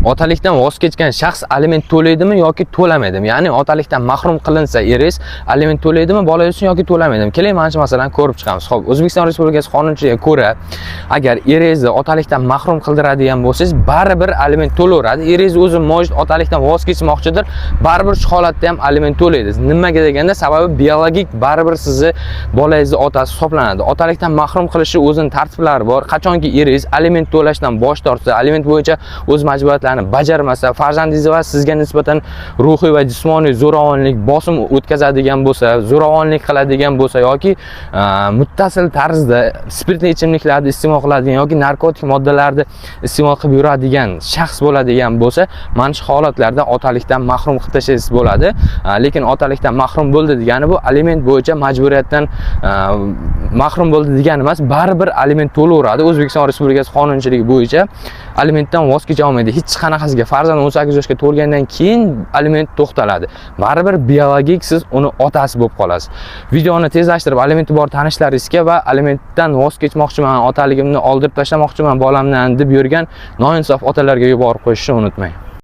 otalikdan voz kechgan shaxs aliment to'laydimi yoki to'lamaydimi? Ya'ni otalikdan mahrum qilinsa eringiz aliment to'laydimi bola uchun yoki to'lamaydimi? Keling, mana shu masalani ko'rib chiqamiz. Xo'p, O'zbekiston Respublikasi qonunchiga ko'ra, agar eringizni otalikdan mahrum qildiradigan bo'lsangiz, baribir aliment to'laveradi. Eringiz o'zi mojid otalikdan voz kechmoqchidir, baribir shu holatda ham aliment to'laydi. Nimaga deganda, sababi biologik baribir sizni bolangizni otasi hisoblanadi. Otalikdan mahrum qilishi o'zining tartiblari bor. Qachonki eringiz aliment to'lashdan bosh tortsa, aliment bo'yicha o'z majburiyatlarini bajarmasa, farzandingiz va sizga nisbatan ruhiy va jismoniy zo'ravonlik, bosim o'tkazadigan bo'lsa, zo'ravonlik qiladigan bo'lsa yoki muttasil tarzda spirtli ichimliklarni iste'mol qiladigan yoki narkotik moddalarni iste'mol qilib yuradigan shaxs bo'ladigan bo'lsa, mana shu holatlarda otalikdan mahrum qilib tashlaysiz bo'ladi. Lekin otalikdan mahrum bo'ldi degani bu aliment bo'yicha majburiyatdan mahrum bo'ldi degani emas, baribir aliment to'laveradi. O'zbekiston Respublikasi qonunchiligi bo'yicha alimentdan voz kecha olmaydi. Hech qanaqasiga farzand 18 yoshga to'lgandan keyin aliment to'xtaladi. Baribir biologik siz uni otasi bo'lib qolasiz. Videoni tezlashtirib alimenti bor tanishlaringizga va alimentdan voz kechmoqchiman, otaligimni oldirib tashlamoqchiman bolamdan deb yurgan noinsof otalarga yuborib qo'yishni unutmang.